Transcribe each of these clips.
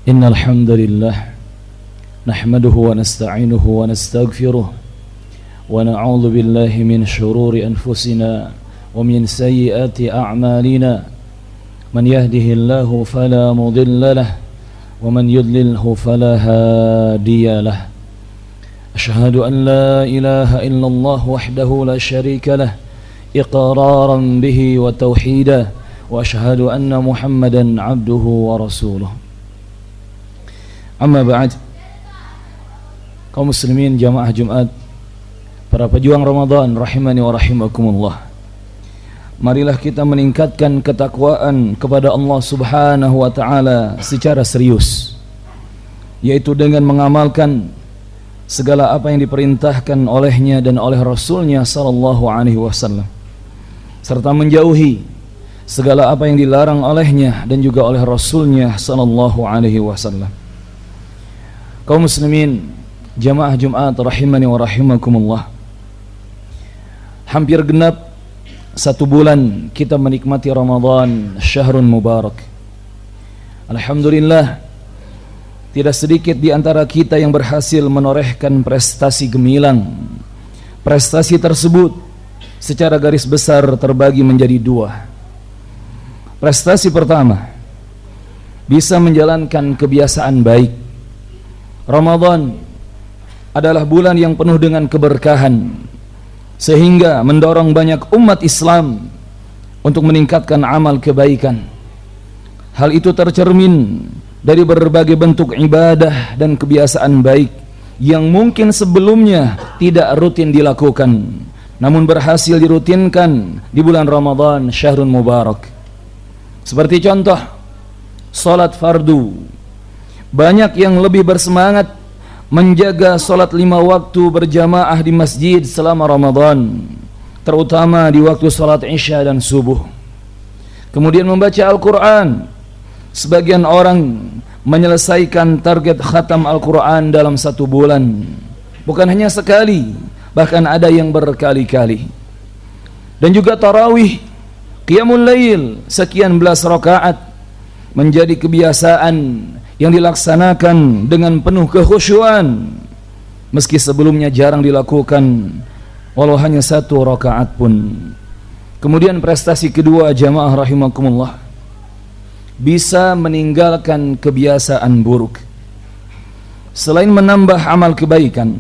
إن الحمد لله نحمده ونستعينه ونستغفره ونعوذ بالله من شرور أنفسنا ومن سيئات أعمالنا من يهده الله فلا مضل له ومن يضلله فلا هادي له أشهد أن لا إله إلا الله وحده لا شريك له إقرارا به وتوحيدا وأشهد أن محمدا عبده ورسوله. Amma ba'd. Kaum muslimin jamaah Jumat, para pejuang Ramadan rahimani wa rahimakumullah. Marilah kita meningkatkan ketakwaan kepada Allah Subhanahu wa taala secara serius, yaitu dengan mengamalkan segala apa yang diperintahkan olehnya dan oleh Rasulnya sallallahu alaihi wasallam, serta menjauhi segala apa yang dilarang olehnya dan juga oleh Rasulnya sallallahu alaihi wasallam. Kaum muslimin jamaah Jumat rahimani wa rahimakumullah, hampir genap 1 bulan kita menikmati Ramadan, syahrun mubarak. Alhamdulillah, tidak sedikit di antara kita yang berhasil menorehkan prestasi gemilang. Prestasi tersebut secara garis besar terbagi menjadi 2. Prestasi pertama, bisa menjalankan kebiasaan baik. Ramadan adalah bulan yang penuh dengan keberkahan, sehingga mendorong banyak umat Islam untuk meningkatkan amal kebaikan. Hal itu tercermin dari berbagai bentuk ibadah dan kebiasaan baik yang mungkin sebelumnya tidak rutin dilakukan, namun berhasil dirutinkan di bulan Ramadan, syahrun mubarak. Seperti contoh, salat fardu. Banyak yang lebih bersemangat menjaga salat 5 waktu berjamaah di masjid selama Ramadan, terutama di waktu salat Isya dan subuh. Kemudian membaca Al-Quran. Sebagian orang menyelesaikan target khatam Al-Quran dalam 1 bulan, bukan hanya sekali, bahkan ada yang berkali-kali. Dan juga tarawih, qiyamul lail, sekian belas rakaat menjadi kebiasaan yang dilaksanakan dengan penuh kekhusyuan, meski sebelumnya jarang dilakukan, walau hanya 1 rakaat pun. Kemudian prestasi kedua jamaah rahimakumullah, bisa meninggalkan kebiasaan buruk. Selain menambah amal kebaikan,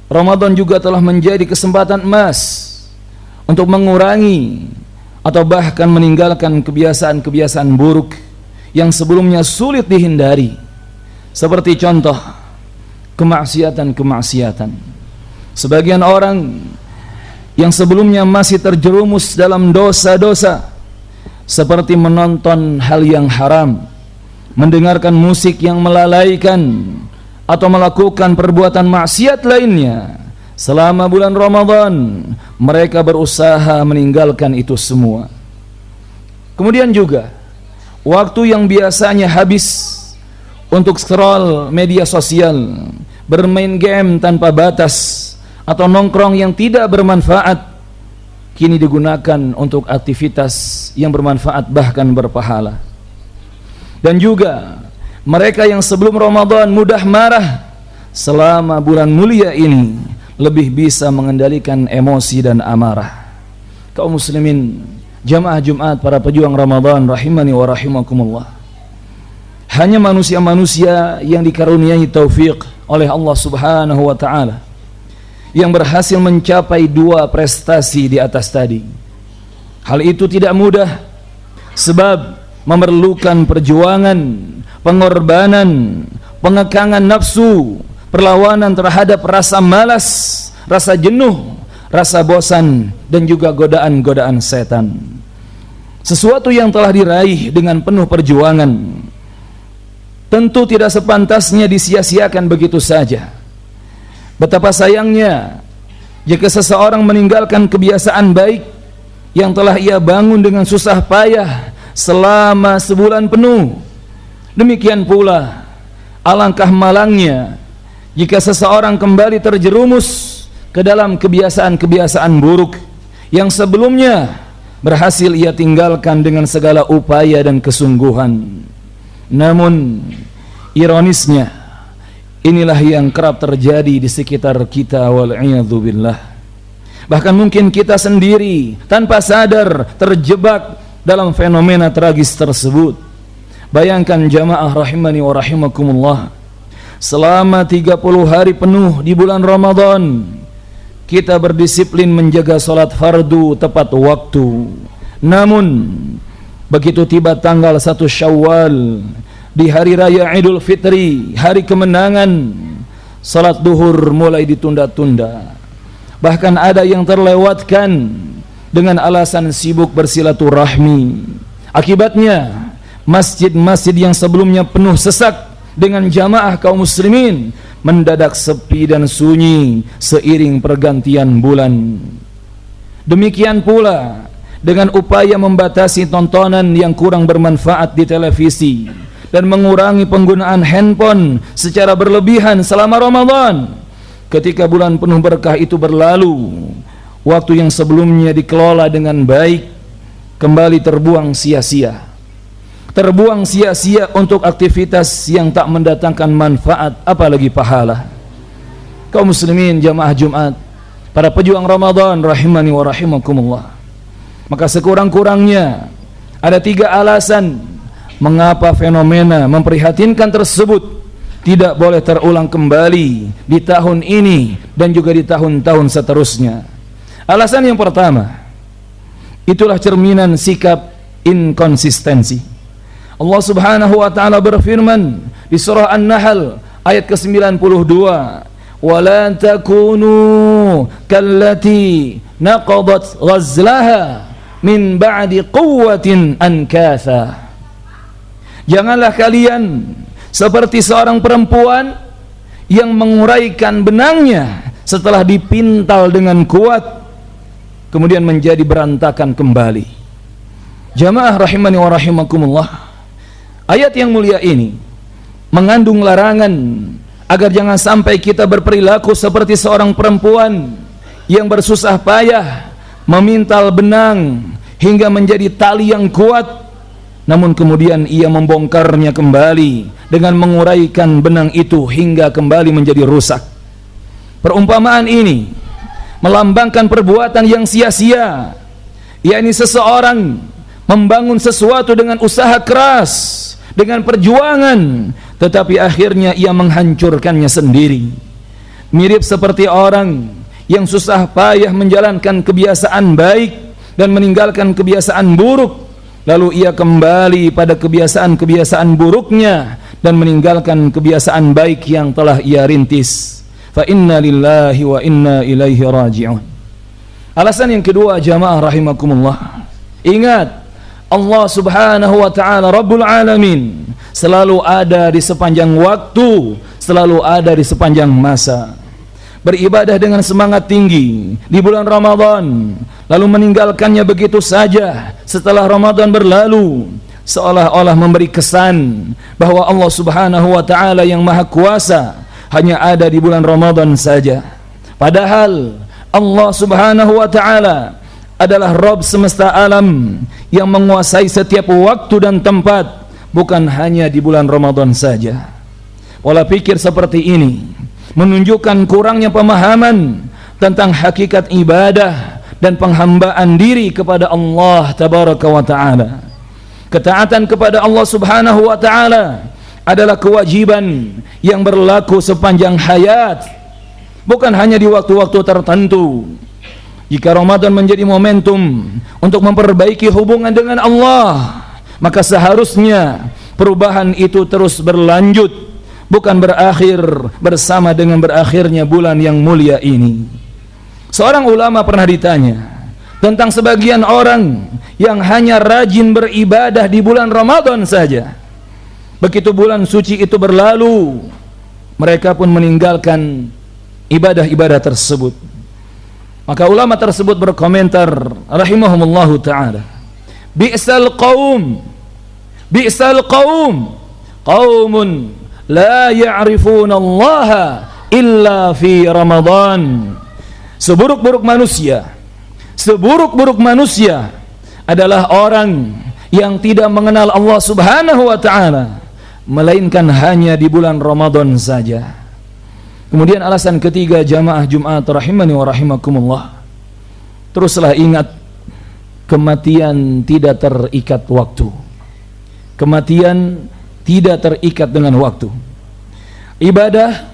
Ramadan juga telah menjadi kesempatan emas untuk mengurangi atau bahkan meninggalkan kebiasaan-kebiasaan buruk yang sebelumnya sulit dihindari. Seperti contoh, kemaksiatan-kemaksiatan. Sebagian orang yang sebelumnya masih terjerumus dalam dosa-dosa, seperti menonton hal yang haram, mendengarkan musik yang melalaikan, atau melakukan perbuatan maksiat lainnya, selama bulan Ramadan mereka berusaha meninggalkan itu semua. Kemudian juga waktu yang biasanya habis untuk scroll media sosial, bermain game tanpa batas, atau nongkrong yang tidak bermanfaat, kini digunakan untuk aktivitas yang bermanfaat bahkan berpahala. Dan juga mereka yang sebelum Ramadan mudah marah, selama bulan mulia ini lebih bisa mengendalikan emosi dan amarah. Kaum muslimin jamaah Jumat, para pejuang Ramadan rahimani wa rahimakumullah, hanya manusia-manusia yang dikaruniai taufik oleh Allah Subhanahu wa taala yang berhasil mencapai 2 prestasi di atas tadi. Hal itu tidak mudah, sebab memerlukan perjuangan, pengorbanan, pengekangan nafsu, perlawanan terhadap rasa malas, rasa jenuh, rasa bosan, dan juga godaan-godaan setan. Sesuatu yang telah diraih dengan penuh perjuangan tentu tidak sepantasnya disia-siakan begitu saja. Betapa sayangnya jika seseorang meninggalkan kebiasaan baik yang telah ia bangun dengan susah payah selama sebulan penuh. Demikian pula alangkah malangnya jika seseorang kembali terjerumus ke dalam kebiasaan-kebiasaan buruk yang sebelumnya berhasil ia tinggalkan dengan segala upaya dan kesungguhan. Namun ironisnya, inilah yang kerap terjadi di sekitar kita, wal'iyadzubillah. Bahkan mungkin kita sendiri tanpa sadar terjebak dalam fenomena tragis tersebut. Bayangkan jamaah rahimani wa rahimakumullah, selama 30 hari penuh di bulan Ramadan kita berdisiplin menjaga salat fardu tepat waktu. Namun begitu tiba tanggal 1 Syawal, di hari raya Idul Fitri, hari kemenangan, salat duhur mulai ditunda-tunda. Bahkan ada yang terlewatkan dengan alasan sibuk bersilaturahmi. Akibatnya masjid-masjid yang sebelumnya penuh sesak dengan jamaah kaum muslimin mendadak sepi dan sunyi seiring pergantian bulan. Demikian pula dengan upaya membatasi tontonan yang kurang bermanfaat di televisi dan mengurangi penggunaan handphone secara berlebihan selama Ramadan. Ketika bulan penuh berkah itu berlalu, waktu yang sebelumnya dikelola dengan baik kembali terbuang sia-sia. Terbuang sia-sia untuk aktivitas yang tak mendatangkan manfaat apalagi pahala. Kaum muslimin jamaah Jumat, para pejuang Ramadan rahimani wa rahimakumullah, maka sekurang-kurangnya ada 3 alasan mengapa fenomena memprihatinkan tersebut tidak boleh terulang kembali di tahun ini dan juga di tahun-tahun seterusnya. Alasan yang pertama, itulah cerminan sikap inkonsistensi. Allah Subhanahu wa taala berfirman di surah An-Nahl ayat ke-92, "Wa la takunu kallati naqadat ghazlaha min ba'di quwwatin ankatha." Janganlah kalian seperti seorang perempuan yang menguraikan benangnya setelah dipintal dengan kuat kemudian menjadi berantakan kembali. Jamaah rahimani wa rahimakumullah, ayat yang mulia ini mengandung larangan agar jangan sampai kita berperilaku seperti seorang perempuan yang bersusah payah memintal benang hingga menjadi tali yang kuat, namun kemudian ia membongkarnya kembali dengan menguraikan benang itu hingga kembali menjadi rusak. Perumpamaan ini melambangkan perbuatan yang sia-sia, yakni seseorang membangun sesuatu dengan usaha keras, dengan perjuangan, tetapi akhirnya ia menghancurkannya sendiri. Mirip seperti orang yang susah payah menjalankan kebiasaan baik dan meninggalkan kebiasaan buruk, lalu ia kembali pada kebiasaan-kebiasaan buruknya dan meninggalkan kebiasaan baik yang telah ia rintis. Fa inna lillahi wa inna ilaihi raji'un. Alasan yang kedua jamaah rahimakumullah, ingat Allah Subhanahu wa taala Rabbul Alamin selalu ada di sepanjang waktu, selalu ada di sepanjang masa. Beribadah dengan semangat tinggi di bulan Ramadan, lalu meninggalkannya begitu saja setelah Ramadan berlalu, seolah-olah memberi kesan bahwa Allah Subhanahu wa taala yang Maha Kuasa hanya ada di bulan Ramadan saja. Padahal Allah Subhanahu wa taala adalah Rabb semesta alam yang menguasai setiap waktu dan tempat, bukan hanya di bulan Ramadan saja. Pola pikir seperti ini menunjukkan kurangnya pemahaman tentang hakikat ibadah dan penghambaan diri kepada Allah tabaraka wa taala. Ketaatan kepada Allah Subhanahu wa taala adalah kewajiban yang berlaku sepanjang hayat, bukan hanya di waktu-waktu tertentu. Jika Ramadan menjadi momentum untuk memperbaiki hubungan dengan Allah, maka seharusnya perubahan itu terus berlanjut, bukan berakhir bersama dengan berakhirnya bulan yang mulia ini. Seorang ulama pernah ditanya tentang sebagian orang yang hanya rajin beribadah di bulan Ramadan saja. Begitu bulan suci itu berlalu, mereka pun meninggalkan ibadah-ibadah tersebut. Maka ulama tersebut berkomentar rahimahumullahu ta'ala, bi'sal qaum qaumun la ya'rifuna Allah illa fi Ramadan. Seburuk-buruk manusia adalah orang yang tidak mengenal Allah Subhanahu wa ta'ala melainkan hanya di bulan Ramadan saja. Kemudian alasan ketiga jamaah Jumat rahimani wa rahimakumullah, teruslah ingat kematian tidak terikat waktu. Kematian tidak terikat dengan waktu. Ibadah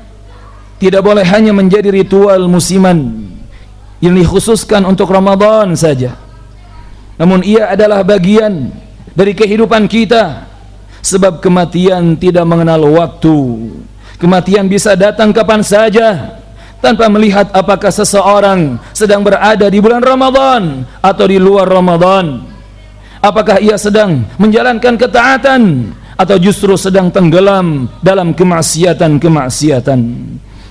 tidak boleh hanya menjadi ritual musiman yang dikhususkan untuk Ramadan saja, namun ia adalah bagian dari kehidupan kita, sebab kematian tidak mengenal waktu. Kematian bisa datang kapan saja tanpa melihat apakah seseorang sedang berada di bulan Ramadan atau di luar Ramadan, apakah ia sedang menjalankan ketaatan atau justru sedang tenggelam dalam kemaksiatan-kemaksiatan.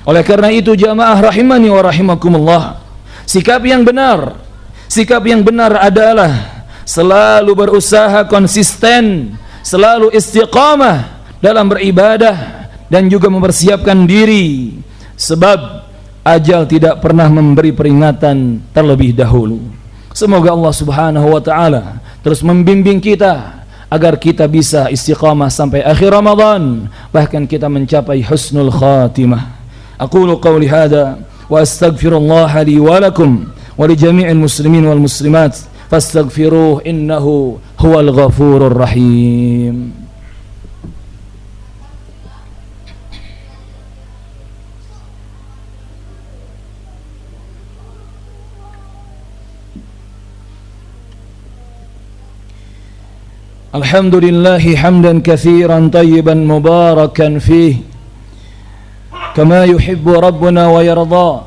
Oleh karena itu jamaah rahimani wa rahimakumullah, sikap yang benar adalah selalu berusaha konsisten, selalu istiqamah dalam beribadah dan juga mempersiapkan diri, sebab ajal tidak pernah memberi peringatan terlebih dahulu. Semoga Allah Subhanahu wa taala terus membimbing kita agar kita bisa istiqamah sampai akhir Ramadan, bahkan kita mencapai husnul khatimah. Aqulu qawli hadza wa astaghfirullah li wa lakum wa li jami'il muslimin wal muslimat fastaghfiruhu innahu huwal ghafurur rahim. Alhamdulillahi hamdan katsiran tayyiban mubarakan fih kama yuhibbu rabbuna wa yarda.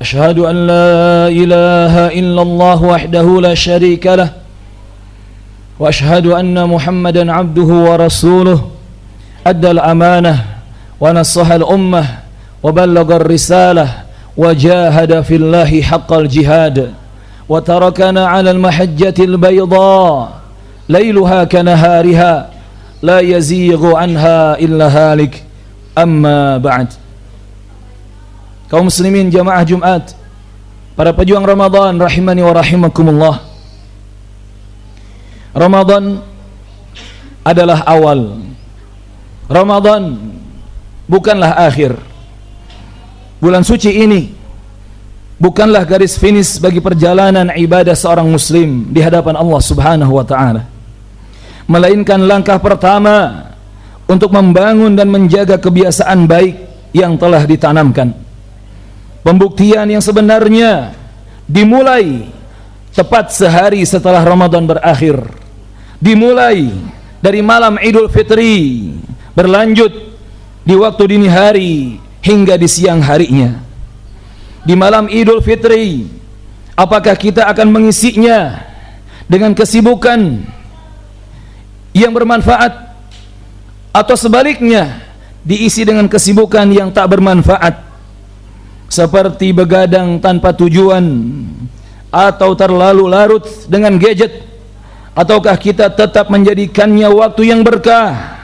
Ashhadu an la ilaha illallah wahdahu la syarika lah wa ashhadu anna Muhammadan abduhu wa rasuluh adda al-amanah wa nasaha al-ummah wa ballagha ar-risalah wa jahada fillahi haqqal jihad wa tarakana 'ala al-mahajjati al-bayda lailuha kanahariha la yazighu anha illa halik. Amma ba'd. Kaum muslimin jamaah Jumat, para pejuang Ramadan rahimani wa rahimakumullah, Ramadan adalah awal. Ramadan bukanlah akhir. Bulan suci ini bukanlah garis finish bagi perjalanan ibadah seorang muslim di hadapan Allah Subhanahu wa taala, melainkan langkah pertama untuk membangun dan menjaga kebiasaan baik yang telah ditanamkan. Pembuktian yang sebenarnya dimulai tepat sehari setelah Ramadan berakhir, dimulai dari malam Idul Fitri, berlanjut di waktu dini hari hingga di siang harinya. Di malam Idul Fitri, apakah kita akan mengisinya dengan kesibukan yang bermanfaat, atau sebaliknya diisi dengan kesibukan yang tak bermanfaat, seperti begadang tanpa tujuan atau terlalu larut dengan gadget? Ataukah kita tetap menjadikannya waktu yang berkah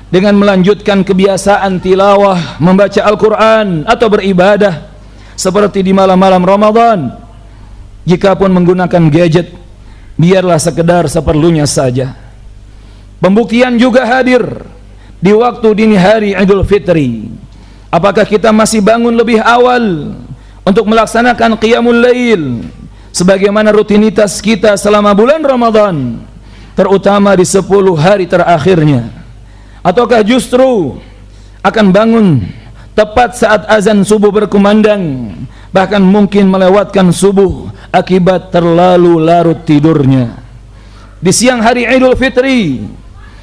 dengan melanjutkan kebiasaan tilawah, membaca Al-Quran atau beribadah seperti di malam-malam Ramadan? Jikapun menggunakan gadget, biarlah sekedar seperlunya saja. Pembuktian juga hadir di waktu dini hari Idul Fitri. Apakah kita masih bangun lebih awal untuk melaksanakan qiyamul lail sebagaimana rutinitas kita selama bulan Ramadan, terutama di 10 hari terakhirnya? Ataukah justru akan bangun tepat saat azan subuh berkumandang, bahkan mungkin melewatkan subuh akibat terlalu larut tidurnya? Di siang hari Idul Fitri,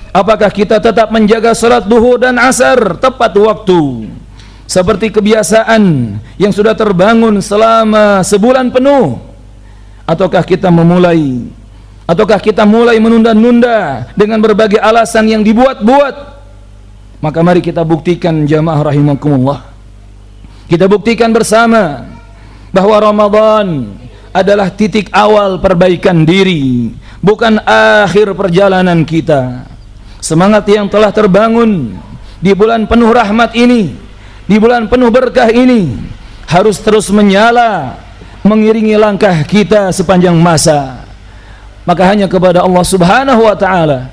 apakah kita tetap menjaga salat duhur dan asar tepat waktu seperti kebiasaan yang sudah terbangun selama sebulan penuh? Ataukah kita mulai menunda-nunda dengan berbagai alasan yang dibuat-buat? Maka mari kita buktikan jamaah rahimakumullah, kita buktikan bersama bahwa Ramadan adalah titik awal perbaikan diri, bukan akhir perjalanan kita. Semangat yang telah terbangun di bulan penuh rahmat ini, di bulan penuh berkah ini, harus terus menyala, mengiringi langkah kita sepanjang masa. Maka hanya kepada Allah Subhanahu wa ta'ala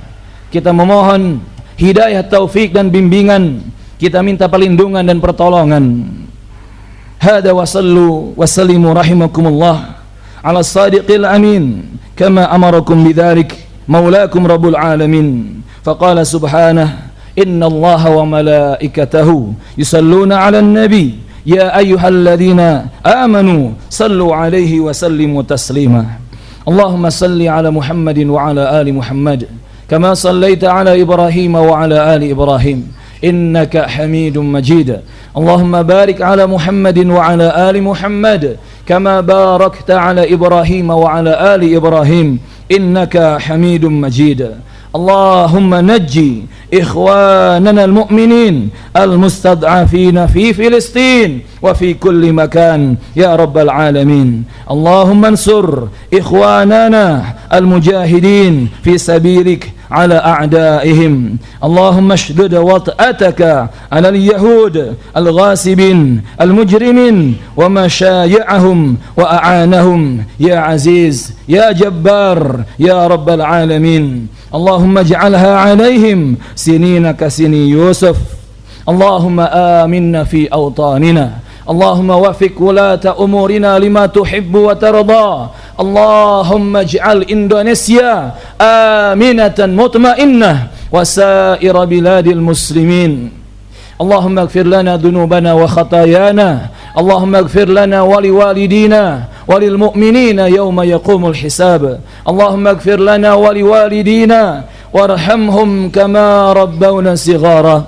kita memohon hidayah, taufik dan bimbingan. Kita minta perlindungan dan pertolongan. Hada wa sallu wa sallimu rahimakumullah ala sadiqil amin kama amarakum bidzalik maulakum rabbul alamin. Faqala subhanahu inna allaha wa malaikatahu yusalluna ala nabi ya ayyuhalladzina amanu sallu alaihi wa sallimu taslima. Allahumma salli ala Muhammadin wa ala ali Muhammad kama sallaita ala Ibrahim wa ala ali Ibrahim innaka Hamidum Majid. Allahumma barik ala Muhammadin wa ala ali Muhammad kama barakta ala Ibrahim wa ala ali Ibrahim innaka Hamidum Majid. Allahumma najji ikhwanana al-mu'minin al-mustad'afina fi Filistin wa fi kulli makan ya rabbal alamin. Allahumma ansur ikhwanana al-mujahidin fi sabilik ala a'daihim. Allahumma shdud wat'ataka ala al-yahud al-ghasibin al-mujrimin wa masyayi'ahum wa a'anahum ya aziz ya jabbar ya rabbal alamin. Allahumma ij'alha alaihim sinina kasini Yusuf. Allahumma aminna fi awtanina. Allahumma wafiq wulata umurina lima tuhibbu wa tarda. Allahumma ij'al Indonesia aminatan mutmainnah wa sa'ira biladil muslimin. Allahumma ighfir lana dhunubana wa khatayana. Allahumma ighfir lana wa liwalidina wa lil mu'minina yawma yaqumul hisab. Allahumma ighfir lana wa liwalidina warhamhum kama rabbawna sighara.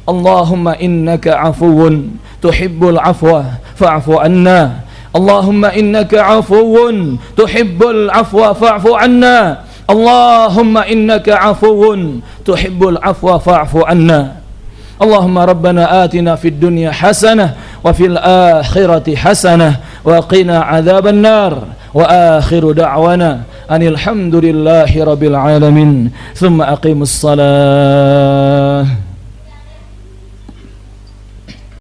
Allahumma innaka afuwun tuhibbul afwa fa'fu anna. Allahumma innaka afuwun tuhibbul afwa fa'fu anna. Allahumma innaka afuwun tuhibbul afwa fa'fu anna. Allahumma rabbana atina fid dunya hasanah wa fil akhirati hasanah wa qina adzaban nar. Wa akhiru da'wana anil hamdulillahi rabbil alamin. Thumma aqimus salat.